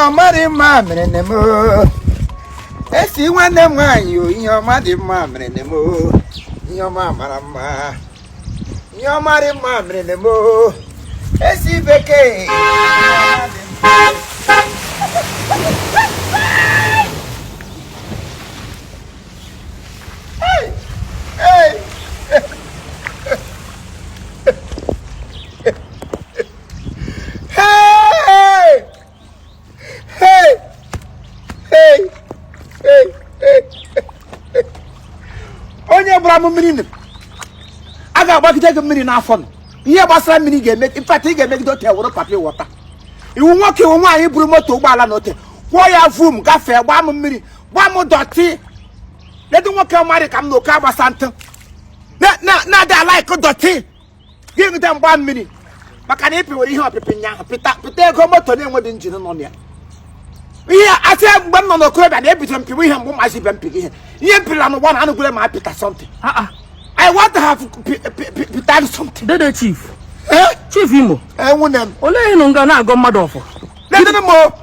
ọmọdé máa mèrè nè mo. Esi nwanne m nwaanyị o ihe ọma dị mma mere nè mo. Ihe ọma mara mma. Ihe ọma dị mma mere nè mo. Esi bekee. Hey! Hey! Onye gbara m mmiri a ga-agbagide gị mmiri n'afọ nọ ihe gbasara mmiri ga-eme ịpata ị ga-emegide ote were papi wọta iwu nwoke iwu nwaanyị buru moto ụgbọala n'ote kwụọ ya vum gafee gbaa m mmiri gbaa m dọtị ledu nwoke marị ka m na oke agbasa ntụ na-adị ala ịkụ dọtị gị ngide mgba mmiri maka na ịpịwere ihe ọpịpị nyaahụ pịta ego moto na-enweghị njin nọ na ya ihe asị mgbe m nọ n'okorobịa na-ebido mpịwa ihe mgbe ụmụazị be mpị gị ihe mpịla n'ụgbọ na anụgwere ma apịta something I want to have pịta something. Dede chief chief Imo nwunye m olee ịnụ nga na-agọ mmadụ ọfọ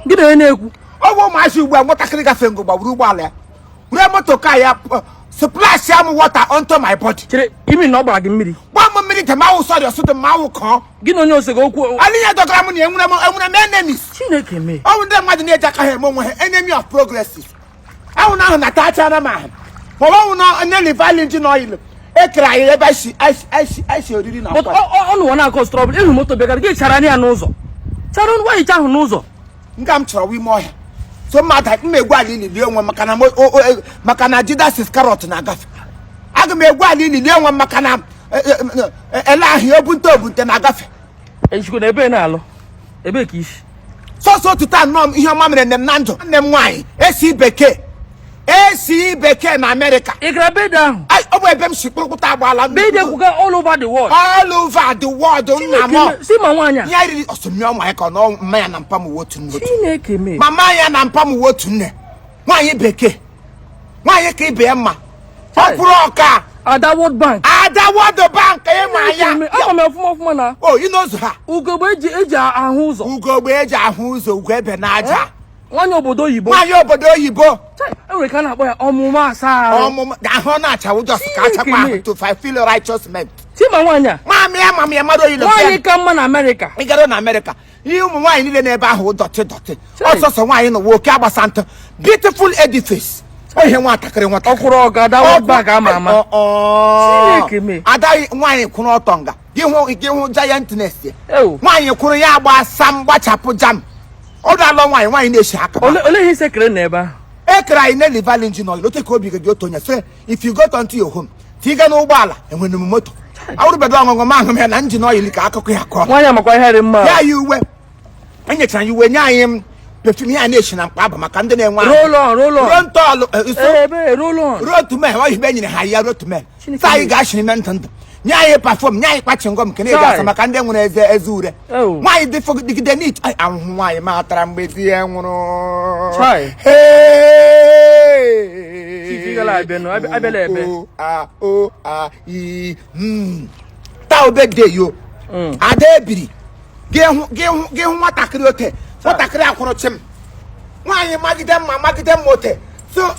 gị na-ekwu ọ bụ ụmụazị ugbu a nwatakịrị gafe ngo gbagburu ụgbọala ya were moto ka ya splash am water onto my body. Chere imi na ọ gbara gị mmiri gba m mmiri ka ma awụ sọrọ ọsụtụ ma awụ kọọ gị na onye osego okwu alinya dọgara m na enwere m enemies. Chineke mee ọ bụ ndị mmadụ na-eji aka ha eme onwe ha enemy of progresses ahụ na ahụ na tachara m ahụ ma ọ bụ na onye livalin engine oil ekere anyị ebe anyị oriri na akwa ọnụ nwa na-akọ strọbụl ịhụ moto bịagara gị chara ya n'ụzọ chara nwaanyị ahụ n'ụzọ nga m chọrọ ime ọhịa so mmadụ egwu ala ilili onwe maka na Judas Iscariot na-agafe aga m egwu ala ilili onwe maka na ele ahụ obunte na-agafe ejikwa na ebe na-alụ ebe ka isi sọsọ otuto anọ ihe ọma mere nne m na ndụ nne m nwaanyị esi bekee na America ị gara beda ahụ ọ bụ ebe m si kpụrụkpụta agbaala beda kwuga all over the world nna m si ma nwaanyị a ya riri ọsọmị ọma ya ka ọ mma ya na mpa m wotu nne Chineke mee mama ya na mpa m wotu nne nwaanyị bekee nwaanyị ka ibe ya mma ọ kwụrụ ọka Ada World Bank ịma ya ama m ọfụma na ị n'ozu ha ugogbe eji ahụ ụzọ ugo ebe n'aja nwaanyị obodo oyibo enwere ka a na-akpọ ya ọmụmụ asaa ahụ na-achawu just ka achakwa ahụ to fulfill righteous men. Chima nwaanyị a mama ya mmadụ oyi nwaanyị ka mma na Amerịka ị gara na Amerịka ihe ụmụ nwaanyị niile n'ebe ahụ dọtị ọsọsọ nwaanyị nọ nwoke agbasa ntụ beautiful edifice ihe nwatakịrị nwata ọkwụrụ ọga Ada World Bank ama Chineke mee ada nwaanyị kwụrụ ọtọ nga gị hụ giantness ya nwaanyị kwụrụ ya agbasa mgbachapụ jam ọ daalụ nwaanyị na-eshi aka olee ihe sekere na ebe ahụ ekere anyị na livalin engine oil ote ka obi gị otu onye so if you go to your home tiga n'ụgbọala enwere m moto awụrụbedo ọṅụṅụ ma ahụ ya na njin oil ka akụkọ ya kọọ nwaanyị amakwa ihe dị mma ya yi uwe enyechara ya uwe nye anyị perfume ya na-eshi na mkpa abụ maka ndị na-enwe rotume oyibe nyere ha ya rotume sa anyị ga-ashiri me ndụ nye anyị pafọm nye anyị kpachi ngọm nke na-eji asa maka ndị nwere eze ure nwaanyị dịgide n'it ahụhụ nwaanyị matara mgbe di ya nwụrụ taa obede yo ada ebiri gị hụ nwatakịrị ote nwatakịrị akwụrụ chim nwaanyị magide mma ote so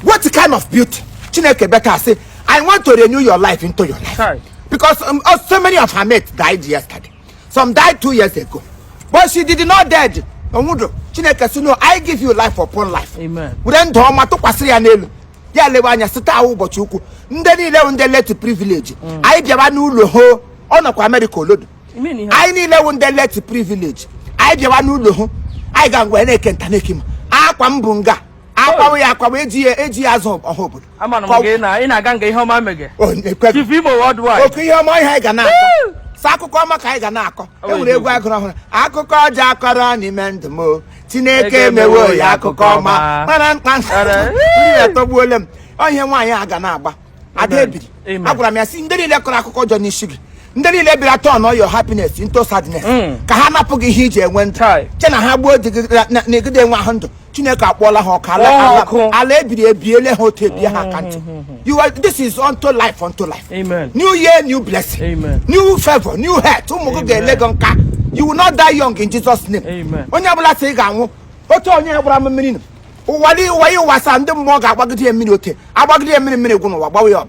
what kind of beauty Chineke better say I want to renew your life into your life because so many of her mates died yesterday, some died 2 years ago, but she did not dead. Chineke say no, I give you life upon life. Amen. Wure ndụ ọma tụkwasị ya n'elu ya lewe anya site ahụ ụbọchị ukwu ndị niile ndị let privilege anyị bịaba n'ụlọ ho ọ nọkwa America olodo anyị niile ndị let privilege anyị bịaba n'ụlọ ho anyị ga ngwa na-eke nta na-ekima akwa mbụ nga akwa ya akwa eji azụ ọha obodo amana m gị na ị na-aga nga ihe ọma mege Chief Imo worldwide oke ihe ọma ihe anyị ga na-akọ sa akụkọ ọma ka anyị ga na-akọ enwere egwu agụrụ ọhụrụ akụkọ ọjọọ akọrọ n'ime ndụ m Chineke emewo ya akụkọ ọma mana mkpa ya tọgbuole m ihe nwaanyị a ga na-agba ada ebiri agwara m ya si ndị niile kọrọ akụkọ ọjọọ n'isi gị ndị niile bịara turn your happiness into sadness ka ha napụ gị ihe iji enwe ndụ che na ha gbuo n'egide enwe ahụ ndụ Chineke akpọọla ha ọka ala ebiri ebiele ha otu ebie ha aka ntị this is unto life. Amen. New year, new blessing. Amen. New favor, new health ụmụ gị ga-ele gị nka you will not die young in Jesus name. Onye ọbụla sị ị ga-anwụ otu onye gbara m mmiri ụwa sa ndị mmụọ ga-agbagide ya mmiri ote agbagide ya mmiri gwụ n'ụwa gbawa ya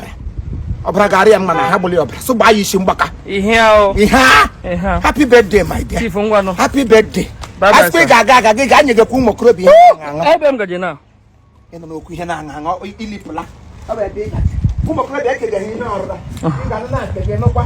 ọbara ga-arị ya mma na ha gbụrụ ya ọbara so gbaa ya isi mgbaka ihe happy birthday my dear chief ngwanụ happy birthday asịkwa ga-aga gị ga nyegekwa ụmụ okorobịa ebe m gaje na ịnọ n'okwu ihe na-aṅụ ilipụla ụmụ okorobịa ekegaghị ihe ọrụra ị ga-anụ na nke gị nụkwa